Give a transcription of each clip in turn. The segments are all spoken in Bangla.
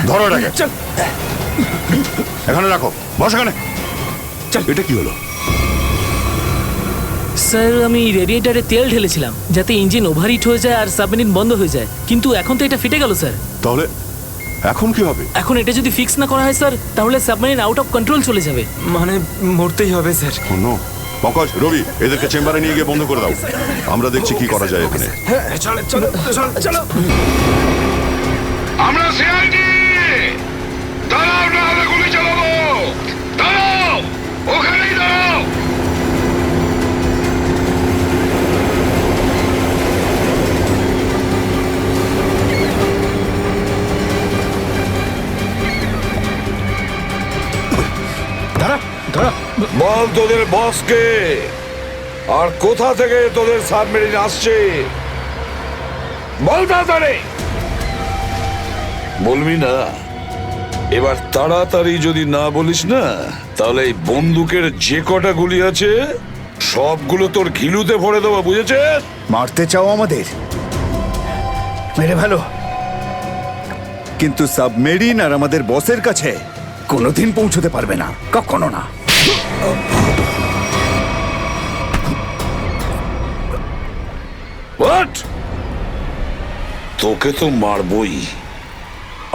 ধরো এটাকে। এখানে রাখো, বস এখানে। এটা কি হলো? স্যার আমি রেডিয়েটারে তেল ঢেলেছিলাম যাতে ইঞ্জিন ওভারহিট হয়ে যায় আর সাবমেরিন বন্ধ হয়ে যায়, কিন্তু এখন তো এটা ফেটে গেল স্যার। তাহলে এখন কি হবে? এখন এটা যদি ফিক্স না করা হয় স্যার, তাহলে সাবমেরিন আউট অফ কন্ট্রোল চলে যাবে। মানে মরতেই হবে স্যার। নো, পঙ্কজ, রবি, এদেরকে চেম্বারে নিয়ে গিয়ে বন্ধ করে দাও। আমরা দেখছি কি করা যায় এখানে। চলো চলো চলো চলো। আমরা সিআইডি, দাঁড়াও না হলে গুলি চালাবো। দাঁড়াও, ওখানেই দাঁড়াও। বল তোদের বসকে, আর কোথা থেকে তোদের সাবমেরিন আসছে বল তাড়াতাড়ি। বলবি না? এবার তাড়াতাড়ি যদি না বলিস না, তাহলে এই বন্দুকের যে কটা গুলি আছে সবগুলো তোর ঘিলুতে ভরে দেবো, বুঝেছিস? মারতে চাও আমাদের? মেরে ভালো, কিন্তু সাবমেরিন আর আমাদের বসের কাছে কোনোদিন পৌঁছতে পারবে না, কখনো না। হোয়াট? তোকে তো মারবই,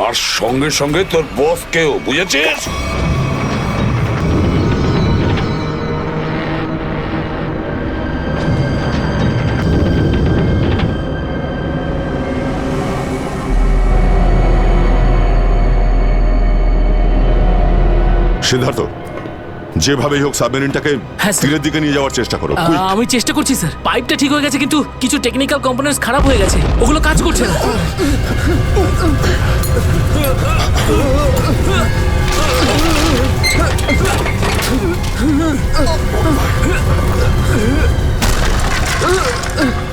আর সঙ্গে সঙ্গে তোর বসকেও, বুঝেছিস? সিদ্ধার্থ, যেভাবেই হোক সাবমেরিনটাকে হ্যাঁ, স্যার। তীরের দিকে নিয়ে যাওয়ার চেষ্টা করো। quick। আমি চেষ্টা করছি স্যার। পাইপটা ঠিক হয়ে গেছে, কিন্তু কিছু টেকনিক্যাল কম্পোনেন্টস খারাপ হয়ে গেছে, ওগুলো কাজ করছে না।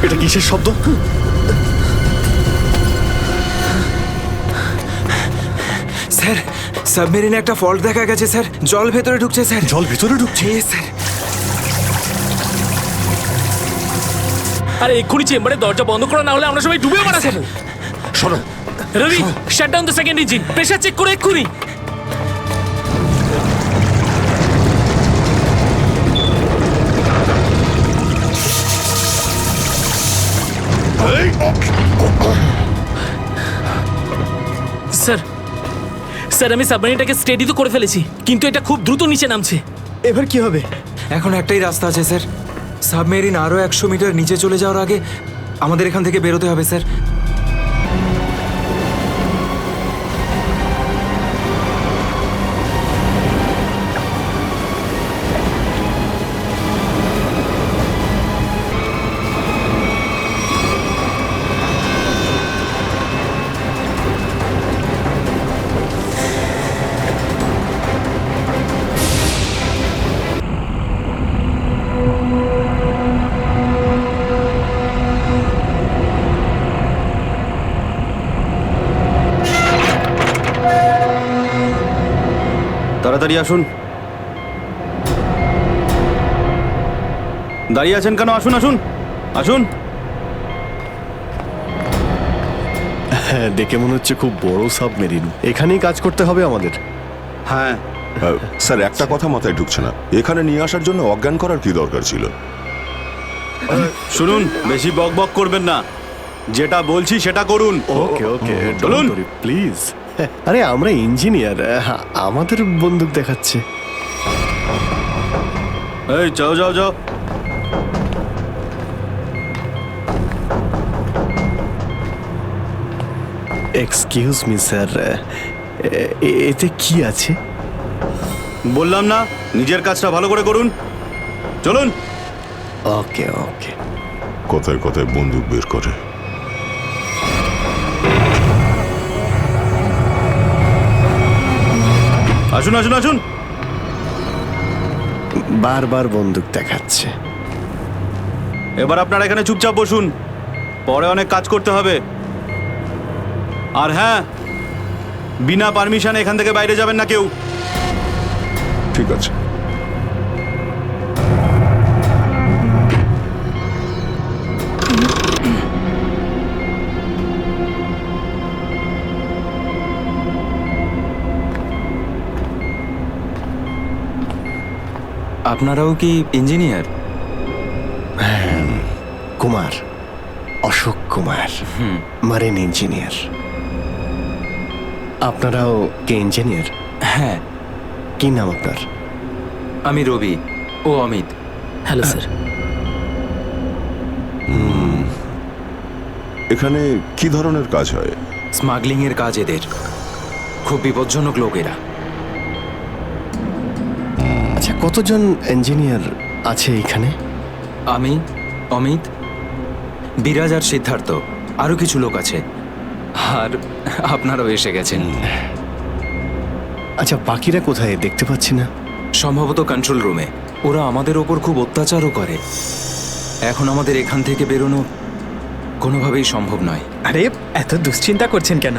এটা কিসের শব্দ? স্যার সাবমেরিনে একটা ফল্ট দেখা গেছে স্যার, জল ভেতরে ঢুকছে স্যার। জল ভিতরে ঢুকছে? স্যার আরে এক্ষুনি চেম্বারে দরজা বন্ধ করা, না হলে আমরা সবাই ডুবে মারা স্যার। শোনো, Ravi, shut down the second engine, pressure check করে এক্ষুনি। স্যার স্যার আমি সাবমেরিনটাকে স্টেডি তো করে ফেলেছি, কিন্তু এটা খুব দ্রুত নিচে নামছে। এবার কি হবে? এখন একটাই রাস্তা আছে স্যার, সাবমেরিন আরো 100 মিটার নিচে চলে যাওয়ার আগে আমাদের এখান থেকে বেরোতে হবে স্যার। তাড়াতাড়ি আসুন। দাঁড়িয়ে আছেন কেন? আসুন আসুন আসুন। হ্যাঁ, দেখে মনে হচ্ছে খুব বড় সাবমেরিন। এখানেই কাজ করতে হবে আমাদের। হ্যাঁ স্যার, একটা কথা মাথায় ঢুকছে না, এখানে নিয়ে আসার জন্য অজ্ঞান করার কি দরকার ছিল? শুনুন, বেশি বক বক করবেন না, যেটা বলছি সেটা করুন। ওকে ওকে, চলুন। প্লিজ। আরে আমরা ইঞ্জিনিয়ার, আমাদের বন্দুক দেখাচ্ছে। এই যাও যাও যাও। এক্সকিউজ মি স্যার, এতে কি আছে? বললাম না, নিজের কাজটা ভালো করে করুন। চলুন। ওকে ওকে। কথায় কথায় বন্দুক বের করে। আসুন আসুন আসুন। বারবার বন্দুক দেখাচ্ছে। এবার আপনারা এখানে চুপচাপ বসুন, পরে অনেক কাজ করতে হবে। আর হ্যাঁ, বিনা পারমিশনে এখান থেকে বাইরে যাবেন না কেউ। ঠিক আছে। আপনারাও কি engineer? Kumar, Ashok Kumar, marine engineer. আপনারাও কে ইঞ্জিনিয়ার? হ্যাঁ, কি নাম আপনার? আমি রবি, ও অমিত। Hello sir. এখানে কি ধরনের কাজ হয়? স্মাগলিং এর কাজ এদের। খুব বিপজ্জনক লোক এরা। আচ্ছা, কতজন ইঞ্জিনিয়ার আছে এখানে? আমি, অমিত, বিরাজ আর সিদ্ধার্থ, আরো কিছু লোক আছে। আর আপনারাও এসে গেছেন। আচ্ছা, বাকিরা কোথায় দেখতে পাচ্ছি না? সম্ভবত কন্ট্রোল রুমে। ওরা আমাদের ওপর খুব অত্যাচারও করে। এখন আমাদের এখান থেকে বেরোনো কোনোভাবেই সম্ভব নয়। আরে এত দুশ্চিন্তা করছেন কেন?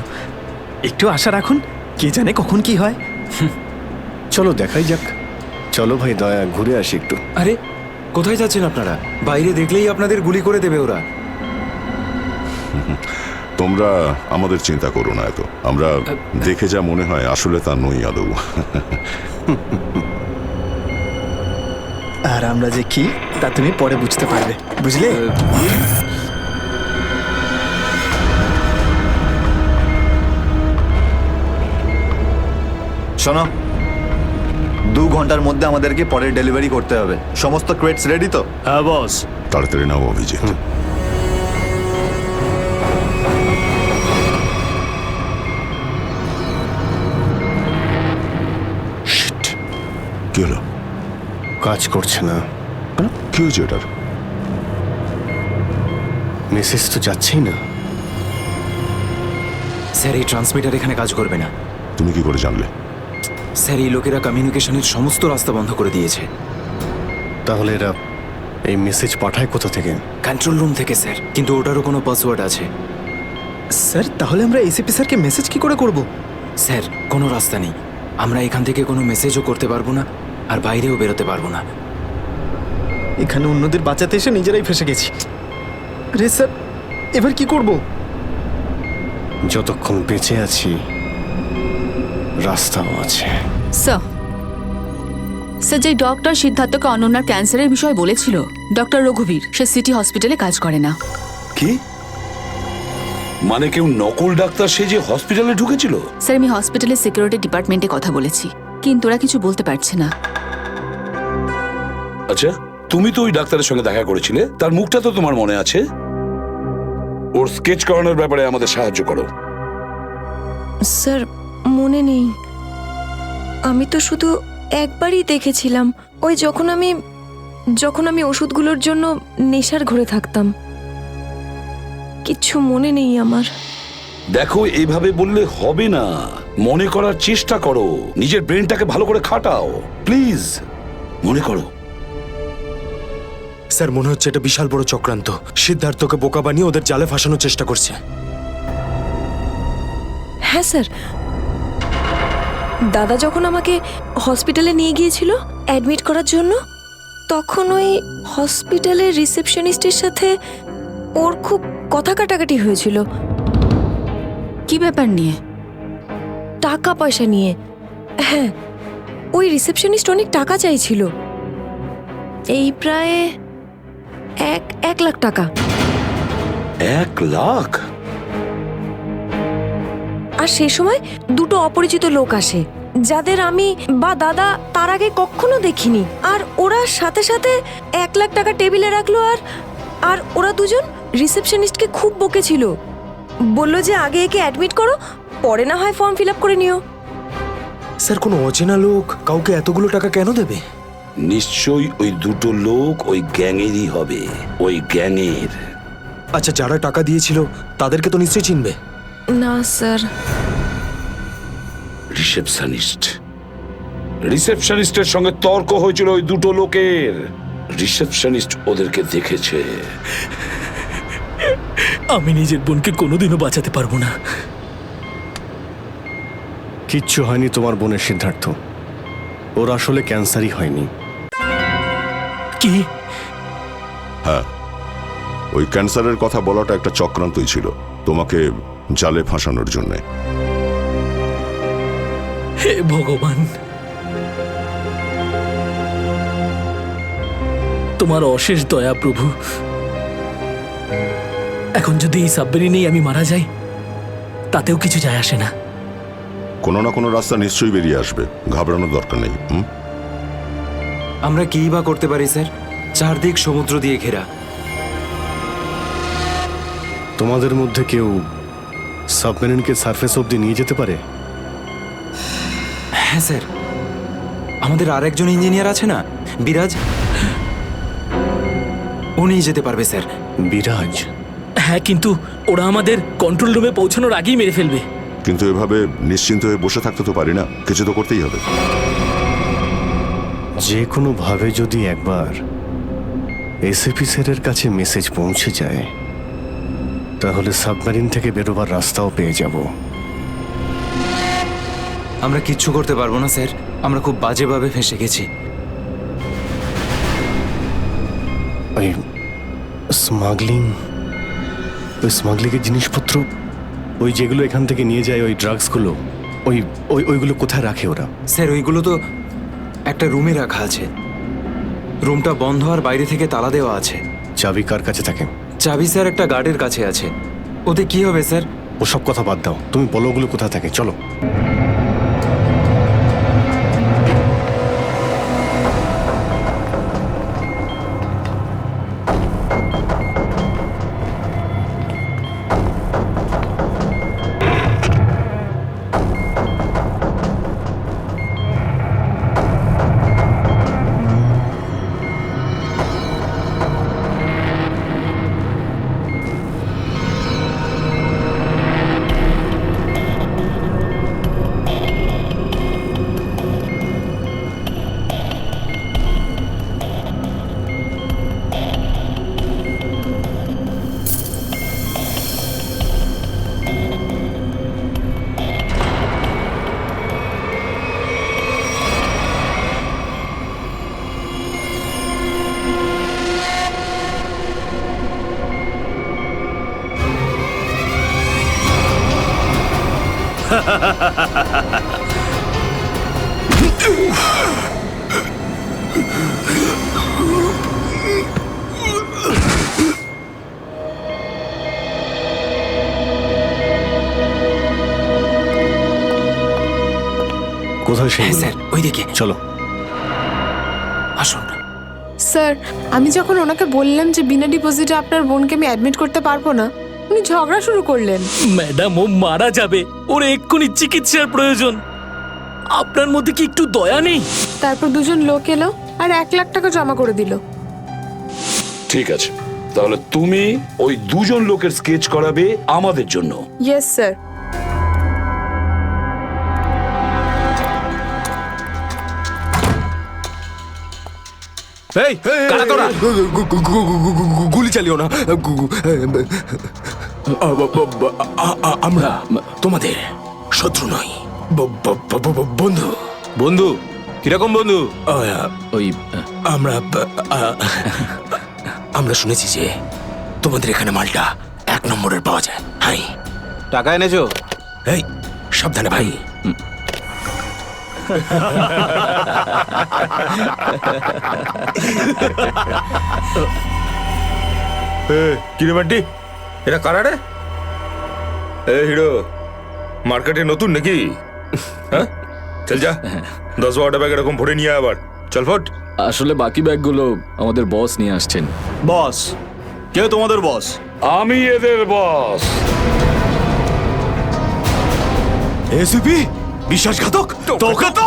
একটু আশা রাখুন, কে জানে কখন কি হয়। চলো দেখাই যাক। চলো ভাই, দয়া ঘুরে আসি একটু। আরে কোথায় যাচ্ছেন আপনারা? বাইরে দেখলেই আপনাদের গুলি করে দেবে ওরা। তোমরা আমাদের চিন্তা করো না এত। আমরা দেখে যা মনে হয় আসলে তা নই আদৌ। আর আমরা যে কি তা তুমি পরে বুঝতে পারবে, বুঝলে? শোনো, 2 ঘন্টার মধ্যে আমাদেরকে পরের ডেলিভারি করতে হবে। সমস্ত ক্রেটস রেডি তো? হ্যাঁ বস। তাড়াতাড়ি নাও অভিজিৎ। Shit! কি হলো? কাজ করছে না। কেন? কি হয়েছে এটার? মেসেজ তো যাচ্ছেই না। স্যার, এই ট্রান্সমিটার এখানে কাজ করবে না। তুমি কি করে জানলে? স্যার, এই লোকেরা কমিউনিকেশনের সমস্ত রাস্তা বন্ধ করে দিয়েছে। তাহলে এরা এই মেসেজ পাঠায় কোথা থেকে? কন্ট্রোল রুম থেকে স্যার, কিন্তু ওটারও কোনো পাসওয়ার্ড আছে। স্যার, তাহলে আমরা এসিপি স্যারকে মেসেজ কি করে করব? স্যার, কোনো রাস্তা নেই। আমরা এখান থেকে কোনো মেসেজও করতে পারবো না, আর বাইরেও বেরোতে পারবো না। এখানে অন্যদের বাঁচাতে এসে নিজেরাই ফেসে গেছি। আরে স্যার, এবার কি করব? যতক্ষণ বেঁচে আছি রাস্তাও আছে। স্যার, যে ডক্টর সিদ্ধার্থকে অনন্যার ক্যান্সারের বিষয়ে বলেছিল, ডক্টর রঘুবীর, সে সিটি হসপিটালে কাজ করে না। কি মানে? কেউ নকল ডাক্তার সে যে হসপিটালে ঢুকেছিল? স্যার, আমি হসপিটালের সিকিউরিটি ডিপার্টমেন্টে কথা বলেছি, কিন্তু ওরা কিছু বলতে পারছে না। আচ্ছা, তুমি তো ওই ডাক্তারের সঙ্গে দেখা করেছিলে, তার মুখটা তো তোমার মনে আছে। ওর স্কেচ করানোর ব্যাপারে আমাদের সাহায্য করো। স্যার, মনে নেই। আমি তো শুধু একবারই দেখেছিলাম, ওই যখন আমি ওষুধগুলোর জন্য নেশার ঘরে থাকতাম। কিচ্ছু মনে নেই আমার। দেখো, এইভাবে বললে হবে না। মনে করার চেষ্টা করো, নিজের ব্রেনটাকে ভালো করে খাটাও প্লিজ। মনে করো। স্যার, মনে হচ্ছে এটা বিশাল বড় চক্রান্ত। সিদ্ধার্থকে বোকা বানিয়ে ওদের জালে ফাঁসানোর চেষ্টা করছে। হ্যাঁ স্যার, দাদা যখন আমাকে হসপিটালে নিয়ে গিয়েছিল অ্যাডমিট করার জন্য, তখন ওই হসপিটালের রিসেপশনিস্টের সাথে ওর খুব কথা কাটাকাটি হয়েছিল। কি ব্যাপার নিয়ে? টাকা পয়সা নিয়ে। হ্যাঁ, ওই রিসেপশনিস্ট অনেক টাকা চাইছিল, এই প্রায় 1 লাখ টাকা। 1 লাখ? আর সেই সময় 2টো অপরিচিত লোক আসে, যাদের আমি বা দাদা তার আগে কখনো দেখিনি। আর ওরা সাথে সাথে 1 লাখ টাকা টেবিলে রাখলো। আর ওরা দুজন রিসেপশনিস্টকে খুব বকেছিল, বলল যে আগে একে অ্যাডমিট করো, পরে না হয় ফর্ম ফিল আপ করে নিও। স্যার, কোনো অচেনা লোক কাউকে এতগুলো টাকা কেন দেবে? নিশ্চয়ই ওই 2টো লোক ওই গ্যাংয়েরই হবে, ওই গ্যাংয়ের। আচ্ছা, যারা টাকা দিয়েছিল তাদেরকে তো নিশ্চয়ই চিনবে। না স্যার। রিসেপশনিস্টের সঙ্গে তর্ক হয়েছিল ওই 2টো লোকের। রিসেপশনিস্ট ওদেরকে দেখেছে। আমি নিজের বোনকে কোনোদিনও বাঁচাতে পারবো না। কিচ্ছু হয়নি তোমার বোনের, সিদ্ধার্থ। ওর আসলে ক্যান্সারই হয়নি। কি? হ্যাঁ, ওই ক্যান্সারের কথা বলাটা একটা চক্রান্তই ছিল, তোমাকে জালে ফাঁসানোর জন্যে। হে ভগবান! তোমার অশেষ দয়া প্রভু। এখন যদি এই সাবমেরিনেই আমি মারা যাই তাতেও কিছু যায় আসে না। কোনো না কোনো রাস্তা নিশ্চয়ই বেরিয়ে আসবে, ঘাবড়ানোর দরকার নেই। আমরা কী বা করতে পারি স্যার? চারদিক সমুদ্র দিয়ে ঘেরা। তোমাদের মধ্যে কেউ সাবমেরিনকে সারফেস অবধি নিয়ে যেতে পারে? হ্যাঁ স্যার, আমাদের আরেকজন ইঞ্জিনিয়ার আছে না, বিরাজ, ও নিয়ে যেতে পারবে স্যার। বিরাজ? হ্যাঁ, কিন্তু ওরা আমাদের কন্ট্রোল রুমে পৌঁছানোর আগেই মেরে ফেলবে। কিন্তু এভাবে নিশ্চিন্ত হয়ে বসে থাকতে তো পারি না, কিছু তো করতেই হবে। যে কোনোভাবে যদি একবার এসএপি স্যারের কাছে মেসেজ পৌঁছে যায় তাহলে সাবমেরিন থেকে বেরোবার রাস্তাও পেয়ে যাব। আমরা কিচ্ছু করতে পারবো না স্যার, আমরা খুব বাজেভাবে ফেঁসে গেছি। ওই স্মাগলিংয়ের জিনিসপত্র, ওই যেগুলো এখান থেকে নিয়ে যায়, ওই ড্রাগসগুলো, ওইগুলো কোথায় রাখে ওরা? স্যার ওইগুলো তো একটা রুমে রাখা আছে। রুমটা বন্ধ আর বাইরে থেকে তালা দেওয়া আছে। চাবি কার কাছে থাকে? চাবি স্যার একটা গার্ডের কাছে আছে। ওতে কি হবে স্যার? ওসব কথা বাদ দাও, তুমি বলো ওগুলো কোথায় থাকে, চলো। কোথায় সে? হ্যাঁ স্যার, ওইদিকে চলো। আসুন। স্যার, আমি যখন ওনাকে বললাম যে বিনা ডিপোজিটে আপনার বোনকে আমি অ্যাডমিট করতে পারবো না, উনি ঝগড়া শুরু করলেন। ম্যাডাম, ও মারা যাবে, ওর এক্ষুনি চিকিৎসার প্রয়োজন। আপনার মধ্যে কি একটু দয়া নেই? তারপর দুজন লোক এলো আর 1 লাখ টাকা জমা করে দিল। ঠিক আছে, তাহলে তুমি ওই দুজন লোকের স্কেচ করাবে আমাদের জন্য। Yes sir. এই কারা তোরা? গুলি চালিও না। আমরা তোমাদের শত্রু নই, বন্ধু। বন্ধু? কিরকম বন্ধু? ওই আমরা শুনেছি যে তোমাদের এখানে মালটা 1 নম্বরের পাওয়া যায়। হাই, টাকা এনেছো? এই সাবধানে ভাই। কিরে বান্টি, এটা কারা রে? হিরো, মার্কেটে নতুন নাকি? হ্যাঁ, চল যা 10-12টা ব্যাগ এরকম ভরে নিয়ে আবার চল ফট। আসলে বাকি ব্যাগগুলো আমাদের বস নিয়ে আসছেন। বস? কে তোমাদের বস? আমি এদের বস। এসিপি বিশ্বাসঘাতক, তোকে তো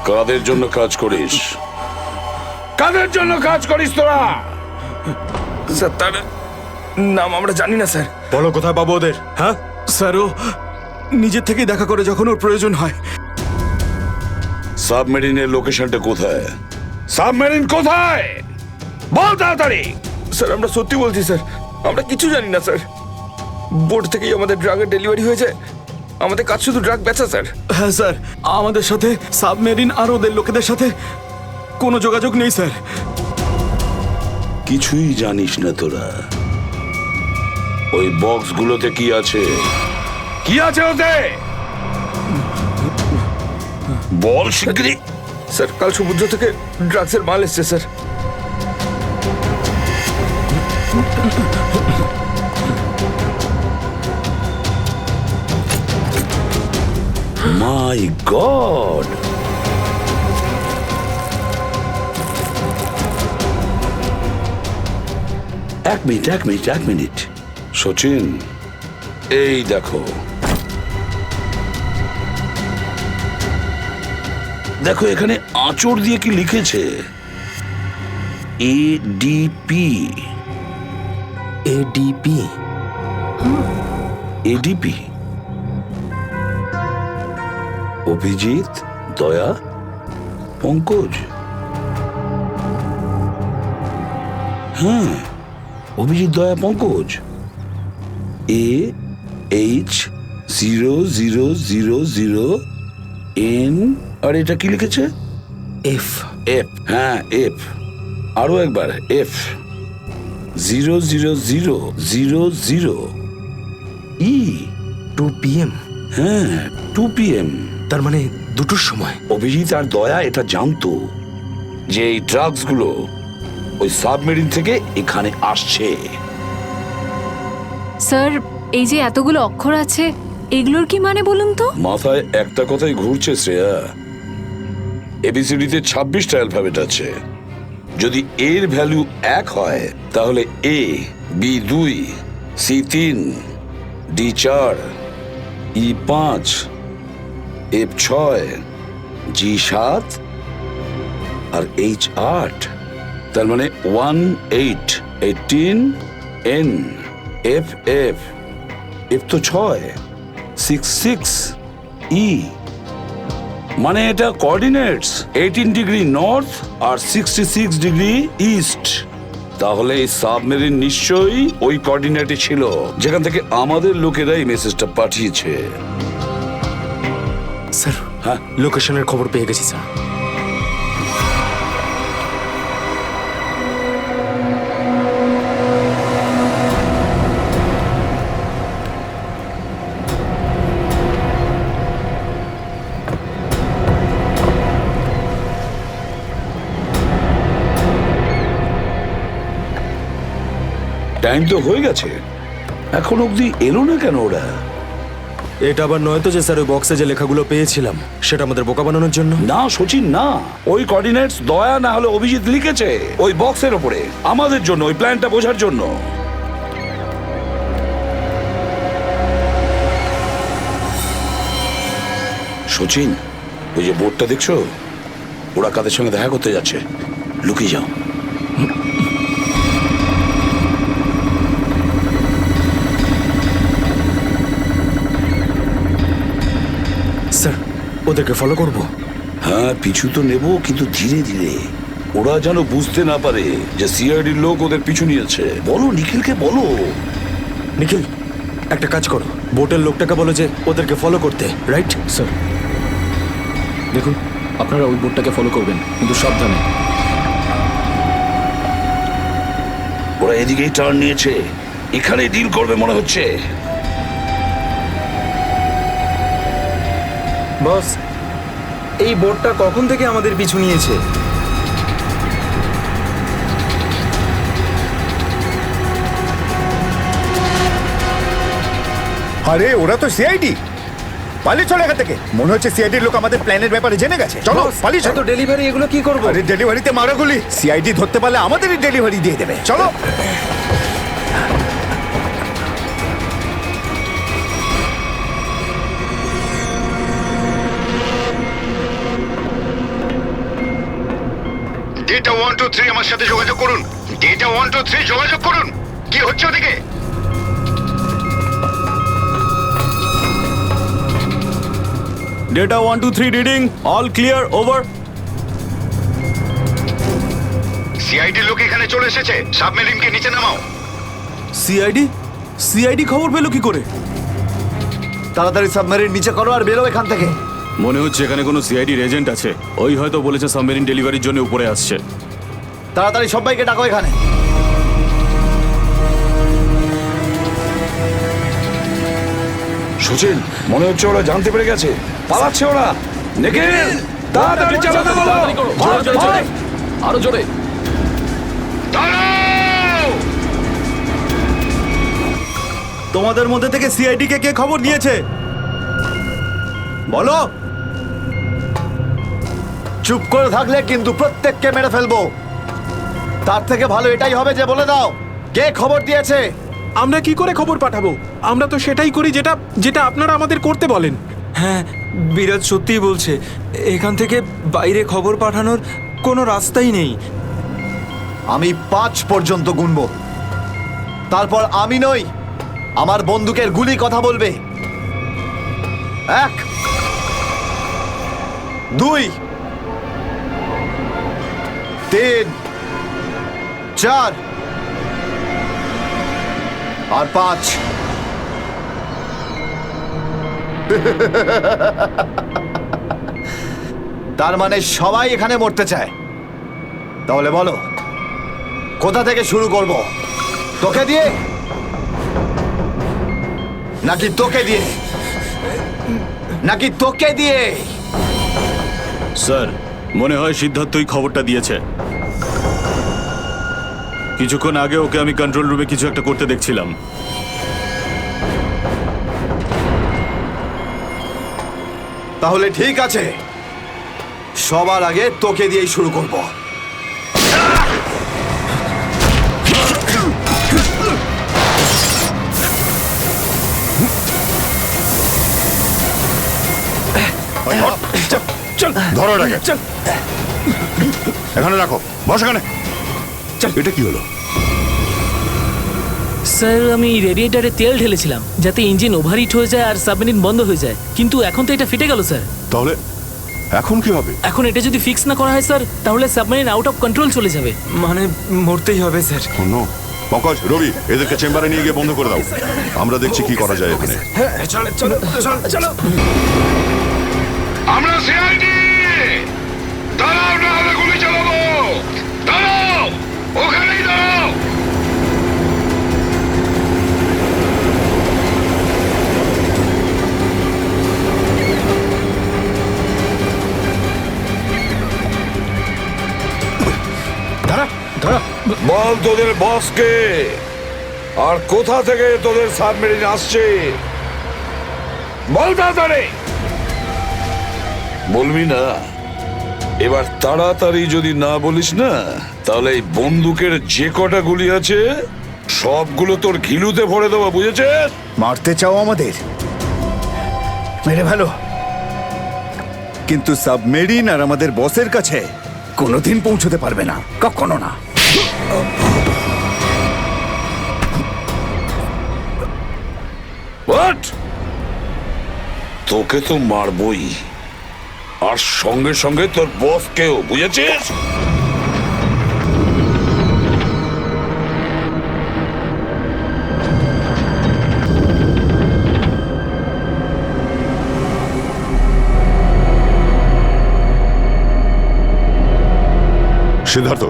কাদের জন্য কাজ করিস? কাদের জন্য কাজ করিস তোরা? স্যার, তার নাম আমরা জানি না স্যার। বলো কোথায় পাবো ওদের? হ্যাঁ স্যার, ও নিজের থেকেই দেখা করে যখন ওর প্রয়োজন হয়। সাবমেরিনের লোকেশনটা কোথায়? সাবমেরিন কোথায়? বল তাড়াতাড়ি। স্যার, আমরা সত্যি বলছি স্যার, আমরা কিছু জানি না স্যার। বোর্ড থেকেই আমাদের ড্রাগের ডেলিভারি হয়েছে, আমাদের কাজ শুধু ড্রাগ বেচা স্যার। হ্যাঁ স্যার, আমাদের সাথে সাবমেরিন আর ওদের লোকেদের সাথে কোনো যোগাযোগ নেই স্যার। কিছুই জানিস না তোরা? ওই বক্সগুলোতে কি আছে? কি আছে ওতে? বল শিগগিরই। স্যার কাল সমুদ্র থেকে ড্রাগসের মাল এসছে স্যার। মাই গড, এক মিনিট সচিন, এই দেখো দেখো এখানে আঁচড় দিয়ে কি লিখেছে? এডিপি। এডিপি অভিজিৎ, দয়া, পঙ্কজ। হ্যাঁ, অভিজিৎ, দয়া, পঙ্কজ। AH0000N। আর এটা কি লিখেছে? এফ। হ্যাঁ, এফ। আরো একবার এফ। 00000E। 2 PM। হ্যাঁ, 2 PM। তার মানে 2টোর সময়। অভিজিৎ আর দয়া এটা জানতো যে এই ড্রাগস গুলো ওই সাবমেরিন থেকে এখানে আসছে। স্যার, এই যে এতগুলো অক্ষর আছে, এগুলোর কি মানে বলুন তো? মাথায় একটা কথাই ঘুরছে শ্রেয়া। এবিসিডিতে 26টা অ্যালফাবেট আছে। যদি এর ভ্যালু 1 হয় তাহলে A, B 2, C 3, D 4, E 5, F 6, G 7 R H 8। তার মানে 1 8 18 N F F F তো 6 6 6 E। মানে এটা কোঅর্ডিনেটস 18 ডিগ্রি নর্থ আর 66 ডিগ্রি ইস্ট। তাহলে এই সাবমেরিন নিশ্চয়ই ওই কোঅর্ডিনেটে ছিল যেখান থেকে আমাদের লোকেরা এই মেসেজটা পাঠিয়েছে। স্যার, হ্যাঁ, লোকেশনের খবর পেয়ে গেছি স্যার। টাইম তো হয়ে গেছে, এখন অবধি এলো না কেন ওরা? এটা আবার নয় তো যে স্যার ওই বক্সে যে লেখাগুলো পেয়েছিলাম সেটা আমাদের বোকা বানানোর জন্য? না সচিন, না। ওই কোঅর্ডিনেটস দয়া না হলে অভিজিৎ লিখেছে ওই বক্সের ওপরে আমাদের জন্য, ওই প্ল্যানটা বোঝার জন্য। সচিন, ওই যে বোর্ডটা দেখছো, ওরা কাদের সঙ্গে দেখা করতে যাচ্ছে। লুকিয়ে যাও। স্যার, ওদেরকে ফলো করব? হ্যাঁ, পিছু তো নেব, কিন্তু ধীরে ধীরে। ওরা যেন বুঝতে না পারে যে সিআইডির লোক ওদের পিছু নিয়েছে। বলো নিখিলকে, বলো। নিখিল, একটা কাজ করো, বোটের লোকটাকে বলো যে ওদেরকে ফলো করতে। রাইট স্যার, দেখুন আপনারা ওই বোর্ডটাকে ফলো করবেন, কিন্তু সাবধানে। ওরা এদিকেই টার্ন নিয়েছে, এখানে ডিল করবে মনে হচ্ছে। বস, এই বোটটা কখন থেকে আমাদের পিছু নিয়েছে? আরে ওরা তো সিআইডি। পালিয়ে চলে এখান থেকে। মনে হচ্ছে সিআইডির লোক আমাদের প্ল্যানের ব্যাপারে জেনে গেছে। চলো পালিয়ে চলো। ডেলিভারি এগুলো কি করবো? আরে ডেলিভারিতে মারা গুলি। সিআইডি ধরতে পারলে আমাদেরই ডেলিভারি দিয়ে দেবে। চলো। ডেটা 1 2 3 আমার সাথে যোগাযোগ করুন। ডেটা 1 2 3 যোগাযোগ করুন। কি হচ্ছে ওদিকে? Data 1 2 3 reading, all clear, over. CID লোক এখানে চলে এসেছে। সাবমেরিনকে নিচে নামাও। সিআইডি খবর পেলো কি করে? তাড়াতাড়ি সাবমেরিন নিচে করো আর বেরো এখান থেকে। মনে হচ্ছে এখানে কোনো সিআইডির এজেন্ট আছে। ওই হয়তো বলেছে সাবমেরিন ডেলিভারির জন্য উপরে আসছে। তাড়াতাড়ি সবাইকে ডাকো এখানে। সচিন, মনে হচ্ছে ওরা জানতে পেরে গেছে, পালাচ্ছে ওরা। নিখিল, তাড়াতাড়ি চালাতে বলো। জোরে জোরে জোরে, আরো জোরে। তোমাদের মধ্যে থেকে সিআইডি কে কে খবর নিয়েছে বলো। চুপ করে থাকলে কিন্তু প্রত্যেককে মেরে ফেলবো। তার থেকে ভালো এটাই হবে যে বলে দাও কে খবর দিয়েছে। আমরা কি করে খবর পাঠাবো? আমরা তো সেটাই করি যেটা যেটা আপনারা আমাদের করতে বলেন। হ্যাঁ, বিরাজ সত্যিই বলছে, এখান থেকে বাইরে খবর পাঠানোর কোনো রাস্তাই নেই। আমি 5 পর্যন্ত গুনবো, তারপর আমি নই, আমার বন্দুকের গুলি কথা বলবে। 1 2 3 4 আর 5। তার মানে সবাই এখানে মরতে চায়। তাহলে বলো কোথা থেকে শুরু করব? তোকে দিয়ে নাকি তোকে দিয়ে? নাকি তোকে দিয়ে? স্যার, মনে হয় সিদ্ধার্থই খবরটা দিয়েছে। কিছুক্ষণ আগে ওকে আমি কন্ট্রোল রুমে কিছু একটা করতে দেখছিলাম। তাহলে ঠিক আছে, সবার আগে তোকে দিয়েই শুরু করব। ধরো এটাকে, এখানে রাখো, বস এখানে। এটা কি হলো? স্যার, আমি রেডিয়েটারে তেল ঢেলেছিলাম যাতে ইঞ্জিন ওভারহিট হয়ে যায় আর সাবমেরিন বন্ধ হয়ে যায়, কিন্তু এখন তো এটা ফেটে গেল স্যার। তাহলে এখন কি হবে? এখন এটা যদি ফিক্স না করা হয় স্যার, তাহলে সাবমেরিন আউট অফ কন্ট্রোল চলে যাবে। মানে মরতেই হবে স্যার। নো, পঙ্কজ, রবি, এদেরকে চেম্বারে নিয়ে গিয়ে বন্ধ করে দাও। আমরা দেখছি কি করা যায় এখানে। আমরা সিআইডি, দাঁড়াও, না হলে গুলি চালাবো। দাঁড়াও, ওখানেই দাঁড়াও। বল তোদের বসকে, আর কোথা থেকে তোদের সাবমেরিন আসছে বল তাড়াতাড়ি। বলবি না? এবার তাড়াতাড়ি যদি না বলিস না, তাহলে এই বন্দুকের যে কটা গুলি আছে সবগুলো তোর ঘিলুতে ভরে দেবো, বুঝেছিস? মারতে চাও আমাদের? মেরে ভালো, কিন্তু সাবমেরিন আর আমাদের বসের কাছে কোনোদিন পৌঁছতে পারবে না, কখনো না। হোয়াট? তোকে তো মারবই, আর সঙ্গে সঙ্গে তোর বসকেও, বুঝেছিস? সিদ্ধার্থ,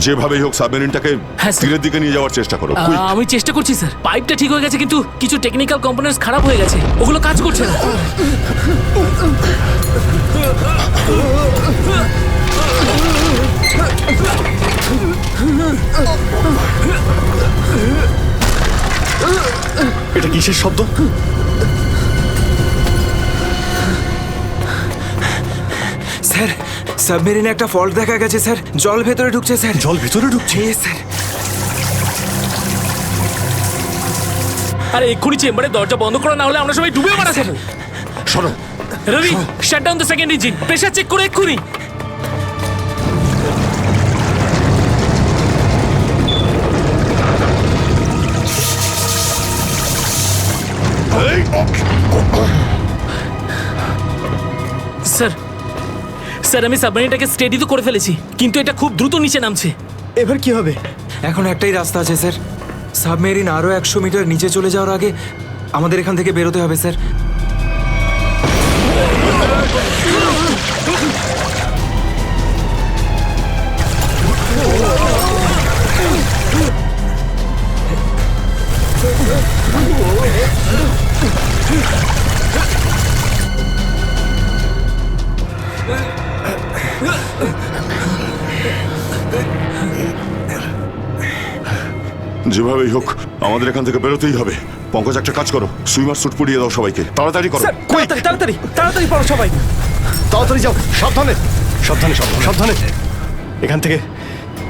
যেভাবেই হোক সাবমেরিনটাকে হ্যাঁ, স্যার। তীরের দিকে নিয়ে যাওয়ার চেষ্টা করো। quick! আমি চেষ্টা করছি স্যার। পাইপটা ঠিক হয়ে গেছে, কিন্তু কিছু টেকনিক্যাল কম্পোনেন্টস খারাপ হয়ে গেছে, ওগুলো কাজ করছে না। এটা কিসের শব্দ? স্যার, সাবমেরিনে একটা ফল্ট দেখা গেছে স্যার, জল ভেতরে ঢুকছে স্যার। জল ভেতরে ঢুকছে? স্যার। আরে এক্ষুনি চেম্বারে দরজা বন্ধ করা, না হলে আমরা সবাই ডুবে মারা স্যার। সরো Ravi, shut down the second engine, pressure check করে এক্ষুনি। স্যার, স্যার, আমি সাবমেরিনটাকে স্টেডি তো করে ফেলেছি, কিন্তু এটা খুব দ্রুত নিচে নামছে। এবার কি হবে? এখন একটাই রাস্তা আছে স্যার, সাবমেরিন আরো 100 মিটার নিচে চলে যাওয়ার আগে আমাদের এখান থেকে বেরোতে হবে স্যার। যেভাবেই হোক আমাদের এখান থেকে বেরোতেই হবে। পঙ্কজ, একটা কাজ করো, সুইমার স্যুট পরিয়ে দাও সবাইকে, তাড়াতাড়ি করো। স্যার তাড়াতাড়ি তাড়াতাড়ি তাড়াতাড়ি পড়ো সবাই। তাড়াতাড়ি যাও, সাবধানে সাবধানে সাবধানে সাবধানে।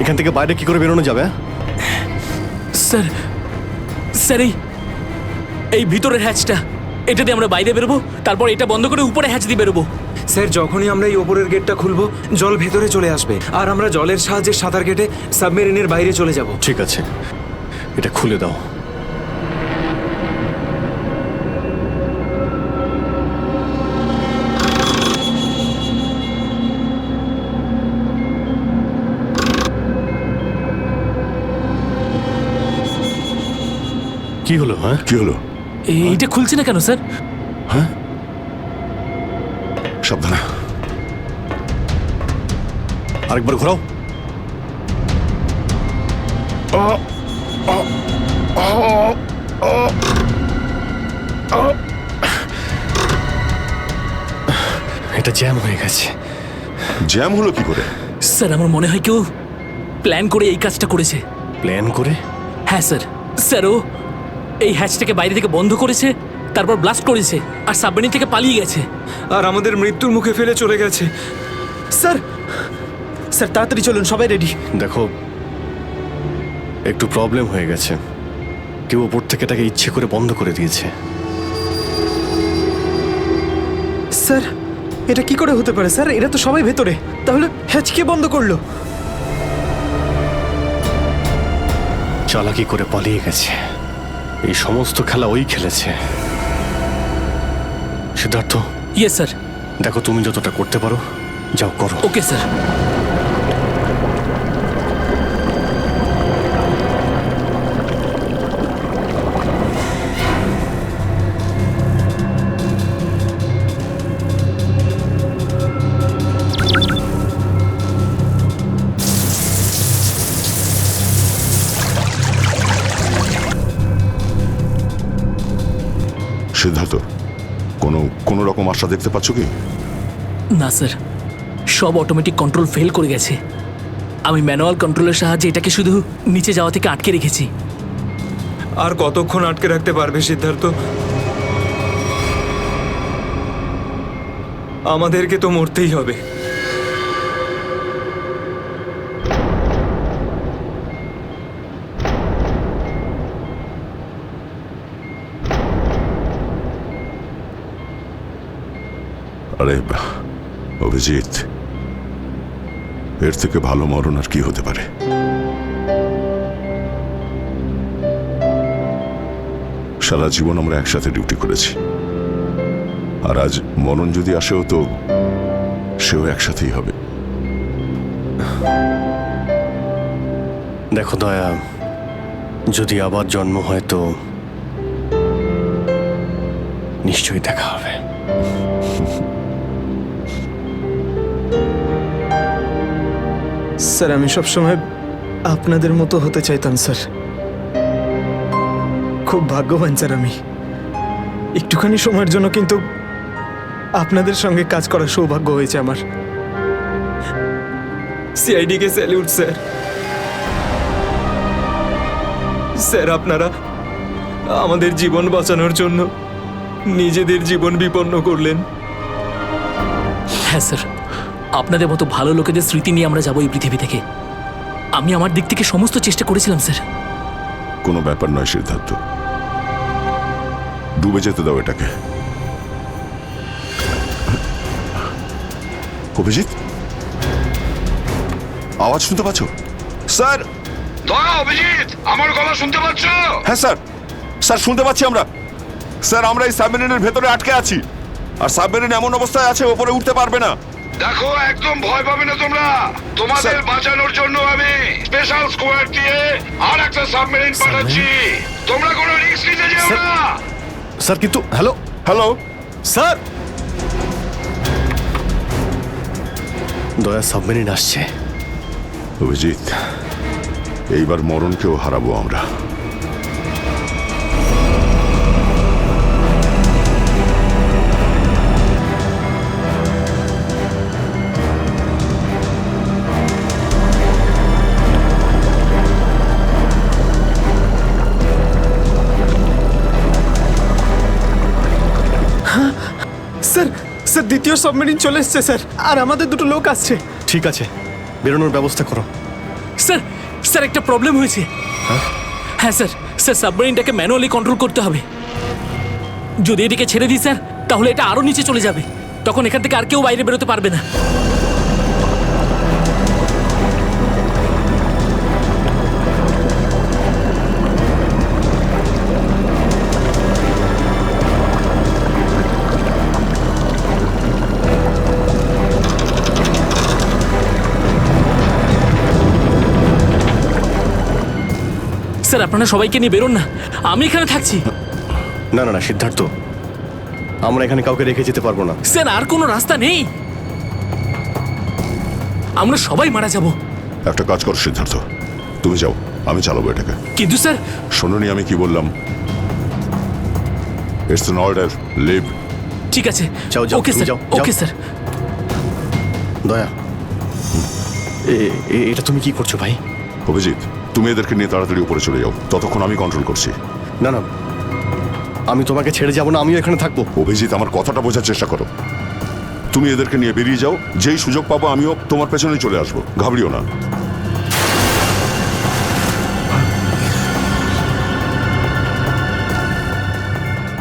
এখান থেকে বাইরে কি করে বেরোনো যাবে? স্যার স্যার এই ভিতরের হ্যাচটা, এটা দিয়ে আমরা বাইরে বেরোবো, তারপর এটা বন্ধ করে উপরে হ্যাচ দিয়ে বেরোবো। স্যার, যখনই আমরা এই ওপরের গেটটা খুলবো জল ভেতরে চলে আসবে, আর আমরা জলের সাহায্যে সাঁতার কেটে সাবমেরিনের বাইরে চলে যাব। ঠিক আছে, এটা খুলে দাও। কি হলো? হ্যাঁ, কি হলো? এইটা খুলছে না কেন স্যার? হ্যাঁ, সাবধানে। আরেকবার ঘোরাও। এটা জ্যাম হয়ে গেছে। জ্যাম হলো কি করে? স্যার আমার মনে হয় কেউ প্ল্যান করে এই কাজটা করেছে। প্ল্যান করে? হ্যাঁ স্যার। স্যার ও এই হ্যাচটাকে বাইরে থেকে বন্ধ করেছে, তারপর ব্লাস্ট করেছে, আর সাবমেরিন থেকে পালিয়ে গেছে, আর আমাদের মৃত্যুর মুখে ফেলে চলে গেছে। স্যার স্যার তাড়াতাড়ি চলুন, সবাই রেডি। দেখো, একটু প্রবলেম হয়ে গেছে। কেউ ওপর থেকে এটাকে ইচ্ছে করে বন্ধ করে দিয়েছে। স্যার এটা কি করে হতে পারে স্যার? এরা তো সবাই ভেতরে, তাহলে হ্যাচ কে বন্ধ করলো? চালাকি করে পালিয়ে গেছে। এই সমস্ত খেলা ওই খেলেছে। সিদ্ধার্থ। Yes sir. দেখো, তুমি যতটা করতে পারো যাও করো। Okay sir. সিদ্ধার্থ, কোনো রকম আশা দেখতে পাচ্ছ কি? না স্যার, সব অটোমেটিক কন্ট্রোল ফেল করে গেছে। আমি ম্যানুয়াল কন্ট্রোলের সাহায্যে এটাকে শুধু নিচে যাওয়া থেকে আটকে রেখেছি। আর কতক্ষণ আটকে রাখতে পারবে সিদ্ধার্থ? আমাদেরকে তো মরতেই হবে। আরে অভিজিৎ, এর থেকে ভালো মরণ আর কি হতে পারে? সারা জীবন আমরা একসাথে ডিউটি করেছি, আর আজ মরণ যদি আসেও তো সেও একসাথেই হবে। দেখো দয়া, যদি আবার জন্ম হয় তো নিশ্চয়ই দেখা হবে। স্যার আমি সবসময় আপনাদের মতো হতে চাইতাম স্যার। খুব ভাগ্যবান স্যার আমি, একটুখানি সময়ের জন্য কিন্তু আপনাদের সঙ্গে কাজ করার সৌভাগ্য হয়েছে আমার। সিআইডি কে স্যালিউট স্যার। স্যার আপনারা আমাদের জীবন বাঁচানোর জন্য নিজেদের জীবন বিপন্ন করলেন। হ্যাঁ স্যার, আপনাদের মতো ভালো লোকেদের স্মৃতি নিয়ে আমরা যাবো এই পৃথিবী থেকে। আমি আমার দিক থেকে সমস্ত চেষ্টা করেছিলাম স্যার। কোনো ব্যাপার নয় সিদ্ধার্থ, ডুবে যেতে দাও এটাকে। অভিজিৎ, আওয়াজ শুনতে পাচ্ছ? স্যার। অভিজিৎ, আমার গলা শুনতে পাচ্ছ? হ্যাঁ স্যার, স্যার শুনতে পাচ্ছি আমরা। স্যার, আমরা এই সাবমেরিনের ভেতরে আটকে আছি, আর সাবমেরিন এমন অবস্থায় আছে ওপরে উঠতে পারবে না। দেখো, একদম ভয় পাবে না তোমরা। তোমাদের বাঁচানোর জন্য আমি স্পেশাল স্কোয়াড দিয়ে আর একটা সাবমেরিন পাঠাচ্ছি। তোমরা কোনো রিস্ক নিতে যেও না। স্যার কিন্তু হ্যালো হ্যালো স্যার, দয়া সাবমেরিন আসছে। অভিজিৎ, এইবার মরণকেও হারাবো আমরা। দ্বিতীয় সাবমেরিন চলে এসছে স্যার, আর আমাদের দুটো লোক আসছে। ঠিক আছে, বেরোনোর ব্যবস্থা করো। স্যার স্যার একটা প্রবলেম হয়েছে। হ্যাঁ স্যার, স্যার সাবমেরিনটাকে ম্যানুয়ালি কন্ট্রোল করতে হবে। যদি এটিকে ছেড়ে দিই স্যার, তাহলে এটা আরো নিচে চলে যাবে। তখন এখান থেকে আর কেউ বাইরে বেরোতে পারবে না। স্যার আপনারা সবাইকে নিয়ে বেরোন না, আমি এখানে থাকছি। না না না সিদ্ধার্থ, আমরা এখানে কাউকে রেখে যেতে পারবো না। স্যার আর কোনো রাস্তা নেই, আমরা সবাই মারা যাব। একটা কাজ করো সিদ্ধার্থ, তুমি যাও, আমি চালাবো এটাকে। কিন্তু স্যার, শোনোনি আমি কি বললাম? It's an order, leave. ঠিক আছে, যাও যাও, ওকে তুমি স্যার, যাও, ওকে যাও। স্যার। দয়া, এটা তুমি কি করছো ভাই? অভিজিৎ, তুমি এদেরকে নিয়ে তাড়াতাড়ি উপরে চলে যাও, ততক্ষণ আমি কন্ট্রোল করছি। না না, আমি তোমাকে ছেড়ে যাবো না, আমিও এখানে থাকবো। অভিজিৎ, আমার কথাটা বোঝার চেষ্টা করো। তুমি এদেরকে নিয়ে বেরিয়ে যাও, যেই সুযোগ পাবো আমিও তোমার পেছনেই চলে আসবো, ঘাবড়িও না।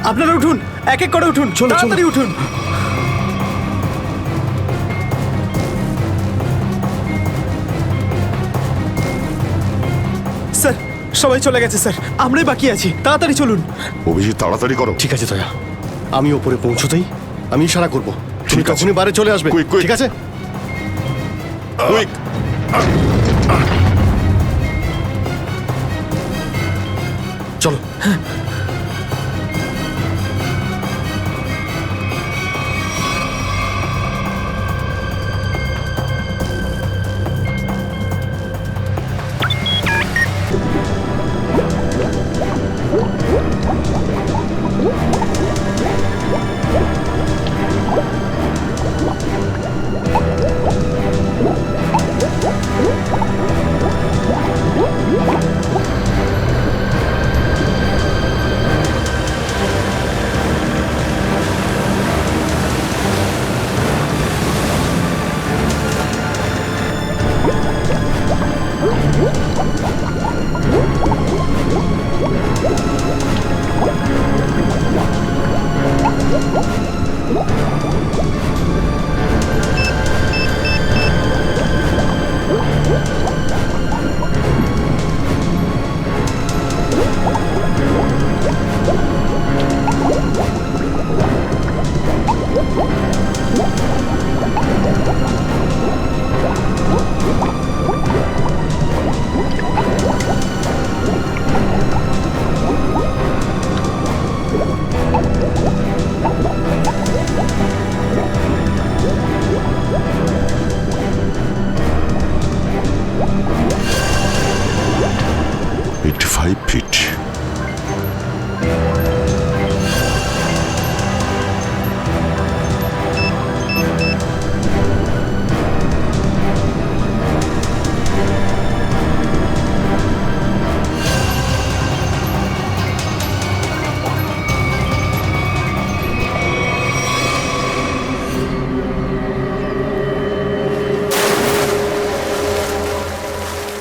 আপনারা উঠুন, এক এক করে উঠুন, তাড়াতাড়ি উঠুন। স্যার সবাই চলে গেছে স্যার, আমরাই বাকি আছি, তাড়াতাড়ি চলুন। অভিজিৎ, তাড়াতাড়ি করো। ঠিক আছে দয়া, আমি ওপরে পৌঁছতেই আমি ইশারা করবো, তুমি ঠিক আছে। তখনই বাইরে চলে আসবে। Quick, quick. ঠিক আছে? কুইক। চলো।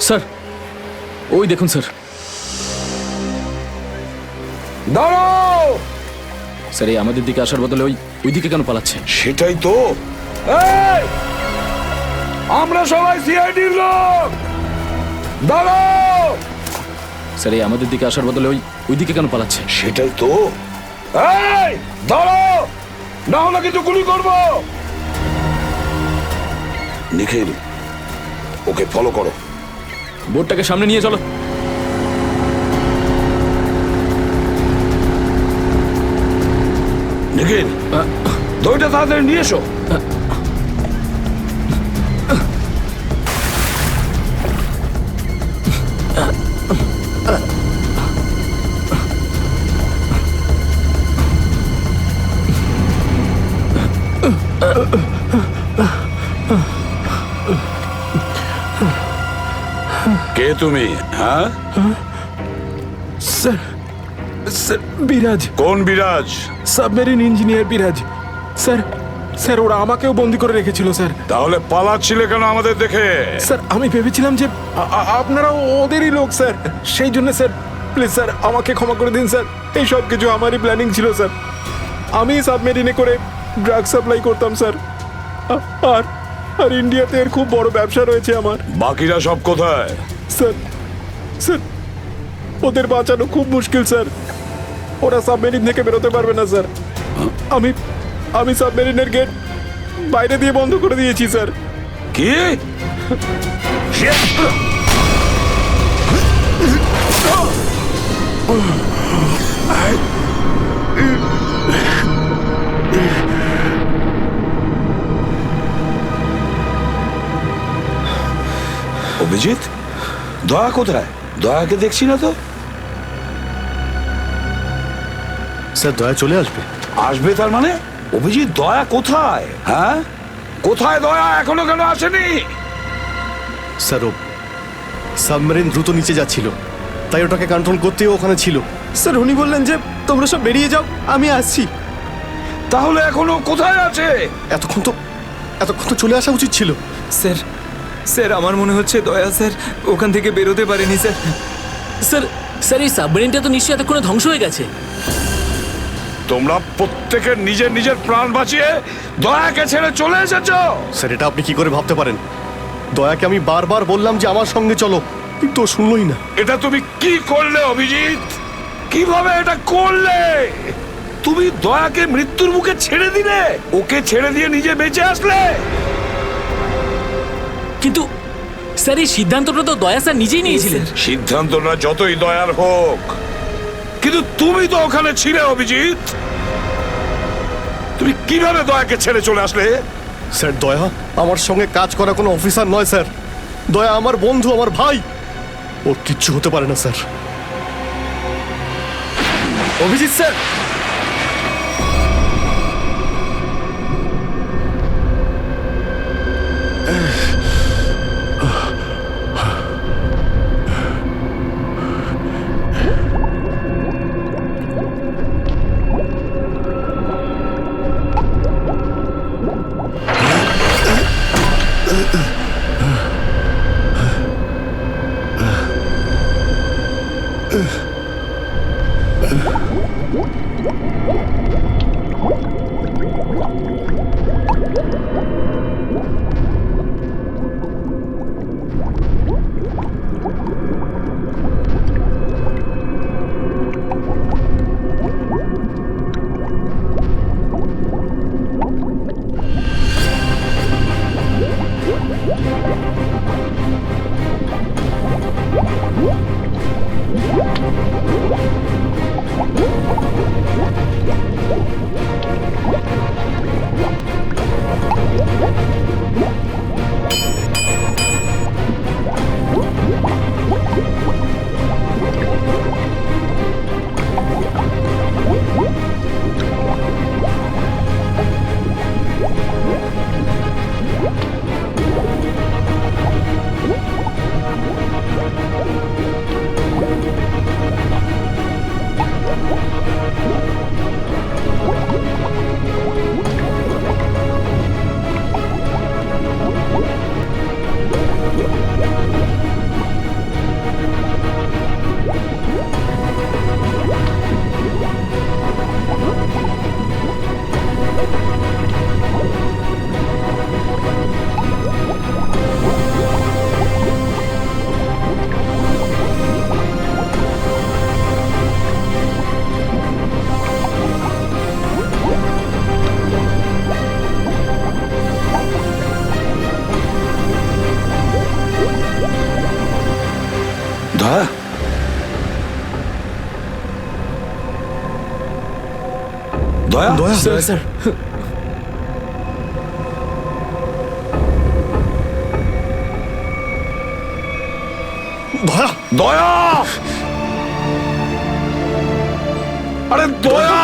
স্যার ওই দেখুন স্যার। দাঁড়াও! স্যার এই আমাদের দিকে আসার বদলে ওই দিকে কেন পালাচ্ছে? সেটাই তো। এই! আমরা সবাই সিআইডির লোক। দাঁড়াও! স্যার এই আমাদের দিকে আসার বদলে ওই দিকে কেন পালাচ্ছে? সেটাই তো। এই! দাঁড়াও! না হলে কিন্তু গুলি করব। নিখিল, ওকে ফলো করো। বোটটাকে সামনে নিয়ে চলো। নিখিল, দইটা তাড়াতাড়ি নিয়ে এসো। কে তুমি? হ্যাঁ স্যার, স্যার বিরাজ। কোন বিরাজ? সাবমেরিন ইঞ্জিনিয়ার বিরাজ। স্যার স্যার ওরা আমাকেও বন্দি করে রেখেছিল স্যার। তাহলে পালাচ্ছিলে কেন আমাদের দেখে? স্যার আমি ভেবেছিলাম যে আপনারা ওদেরই লোক স্যার, সেই জন্য স্যার প্লিজ স্যার আমাকে ক্ষমা করে দিন স্যার। এই সব কিছু আমারই প্ল্যানিং ছিল স্যার। আমি সাবমেরিনে করে ড্রাগ সাপ্লাই করতাম স্যার, আর আর ইন্ডিয়াতে এর খুব বড় ব্যবসা রয়েছে আমার। বাকিরা সব কোথায়? স্যার স্যার ওদের বাঁচানো খুব মুশকিল স্যার, ওরা সাবমেরিন থেকে বেরোতে পারবে না স্যার। আমি আমি সাবমেরিনের গেট বাইরে দিয়ে বন্ধ করে দিয়েছি স্যার। কি? অভিজিৎ, দয়া কোথায়? দয়াকে দেখছি না তো। স্যার দয়া চলে আসবে। আসবে তার মানে? অভিজিৎ, দয়া কোথায়? হ্যাঁ, কোথায় দয়া? এখনো কেন আসেনি? স্যার ও সাবমেরিন দ্রুত নিচে যাচ্ছিল, তাই ওটাকে কন্ট্রোল করতেও ওখানে ছিল। স্যার উনি বললেন যে তোমরা সব বেরিয়ে যাও, আমি আসছি। তাহলে এখনো কোথায় আছে? এতক্ষণ তো চলে আসা উচিত ছিল। স্যার স্যার আমার মনে হচ্ছে দয়া স্যার ওখান থেকে বেরোতে পারেনি স্যার। স্যার স্যার এই সাবমেরিনটা তো নিশ্চয়ই এতক্ষণে ধ্বংস হয়ে গেছে। তোমরা প্রত্যেকে নিজের নিজের প্রাণ বাঁচিয়ে দয়াকে ছেড়ে চলে এসেছো। স্যার এটা আপনি কি করে ভাবতে পারেন? দয়াকে আমি বারবার বললাম যে আমার সঙ্গে চলো, কিন্তু ও শুনলই না। এটা তুমি কি করলে অভিজিৎ? কিভাবে এটা করলে? তুমি দয়াকে মৃত্যুর মুখে ছেড়ে দিলে, ওকে ছেড়ে দিয়ে নিজে বেঁচে আসলে। কিন্তু স্যার এই সিদ্ধান্তটা তো দয়া স্যার নিজেই নিয়েছিলেন। সিদ্ধান্তটা যতই দয়ার হোক, কিন্তু তুমি তো ওখানে ছিলে অভিজিৎ। তুমি কিভাবে দয়াকে ছেড়ে চলে আসলে? স্যার দয়া আমার সঙ্গে কাজ করা কোনো অফিসার নয় স্যার। দয়া আমার বন্ধু, আমার ভাই, ওর কিচ্ছু হতে পারে না স্যার। অভিজিৎ স্যার, দয়া, দয়া, দয়া স্যার দয়া দয়া, আরে দয়া,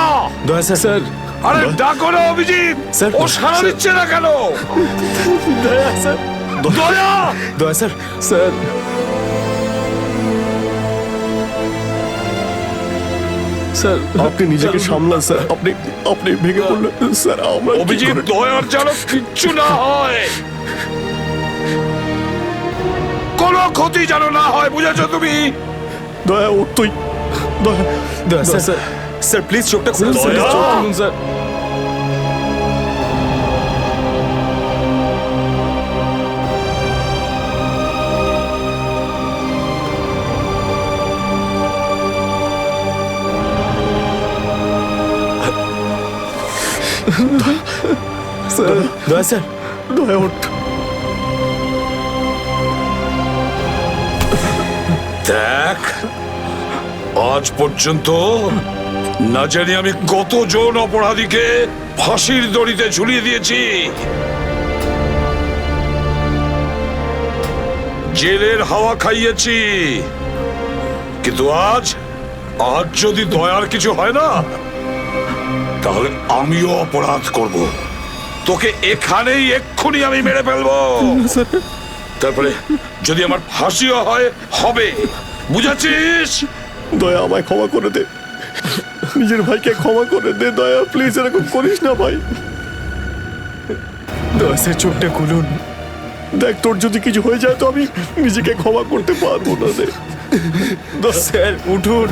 দয়া স্যার স্যার আরে ডাকো না অভিজিৎ। স্যার, ও সাড়া দিচ্ছে না কেন? দয়া স্যার, দয়া, দয়া স্যার স্যার স্যার আপনি নিজেকে সামলান স্যার। আপনি আপনি ভেঙে পড়লেন স্যার। আমরা কি অভিজিৎ, করে- দয়ার যেন কিচ্ছু না হয়, কোনো ক্ষতি যেন না হয়, বুঝেছো তুমি? দয়া ওর তুই দয়া স্যার স্যার স্যার প্লিজ চোখটা খুলুন স্যার, দয়া! চোখ খুলুন স্যার। স্যার দয়া স্যার, দয়া ওঠ। দেখ, আজ পর্যন্ত না জানি আমি কতজন অপরাধীকে ফাঁসির দড়িতে ঝুলিয়ে দিয়েছি, জেলের হাওয়া খাইয়েছি, কিন্তু আজ যদি দয়ার কিছু হয় না, তাহলে আমিও অপরাধ করব। তোকে এখানেই এক্ষুনি আমি মেরে ফেলবো। তারপরে যদি আমার ফাঁসিও হয়, হবে, বুঝেছিস? দয়া আমায় ক্ষমা করে দে, নিজের ভাইকে ক্ষমা করে দে। দয়া প্লিজ এরকম করিস না ভাই। দয়া স্যার চোখটা খুলুন। দেখ তোর যদি কিছু হয়ে যায় তো আমি নিজেকে ক্ষমা করতে পারবো না রে। স্যার উঠুন।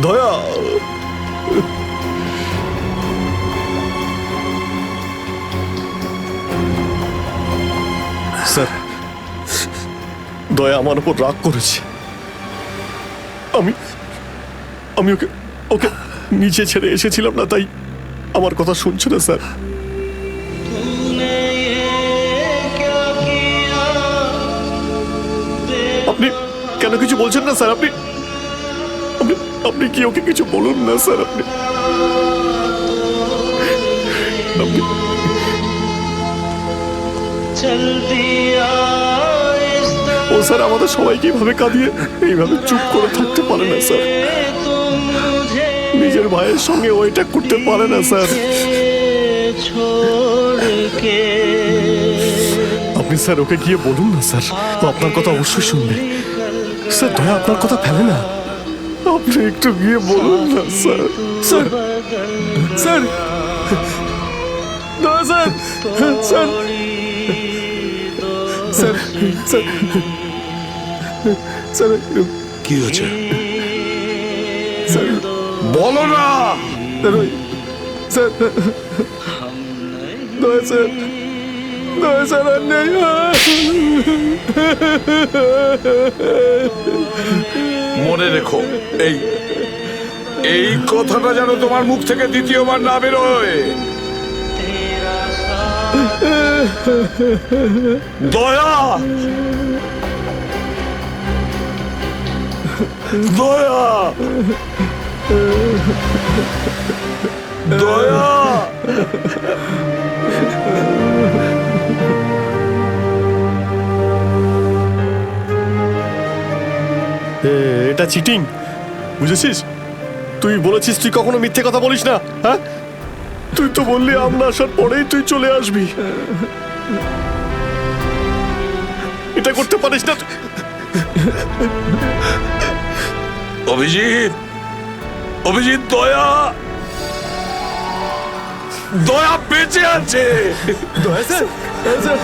দয়া স্যার, দয়া আমার উপর রাগ করেছে। আমি আমি ওকে ওকে নিচে ছেড়ে এসেছিলাম না, তাই আমার কথা শুনছে না স্যার। আপনি কেন কিছু বলছেন না স্যার? আপনি আপনি আপনি কি ওকে কিছু বলুন না স্যার? আপনি আপনি- ও স্যার আমাদের সবাইকে এইভাবে কাঁদিয়ে এইভাবে চুপ করে থাকতে পারে না স্যার। নিজের ভাইয়ের সঙ্গে ও এটা করতে পারে না স্যার। আপনি স্যার ওকে গিয়ে বলুন না স্যার, ও আপনার কথা অবশ্যই শুনবে। স্যার দয়া আপনার কথা ফেলে না, আপনি একটু গিয়ে বলুন না স্যার। স্যার স্যার দয়া sir sir sir sir sir কি হয়েছে স্যার বলো না। স্যার দয়া স্যার, দয়া স্যার আর নেই। মনে রেখো, এই এই কথাটা যেন তোমার মুখ থেকে দ্বিতীয়বার না বেরোয়। দয়া, দয়া, দয়া। এটা চিটিং, বুঝেছিস? তুই বলেছিস তুই কখনো মিথ্যে কথা বলিস না। হ্যাঁ, তুই তো বললি আমরা আসার পরেই তুই চলে আসবি। এটা করতে পারিস না। অভিজিৎ, অভিজিৎ, দয়া, দয়া বেঁচে আছে। দয়া স্যার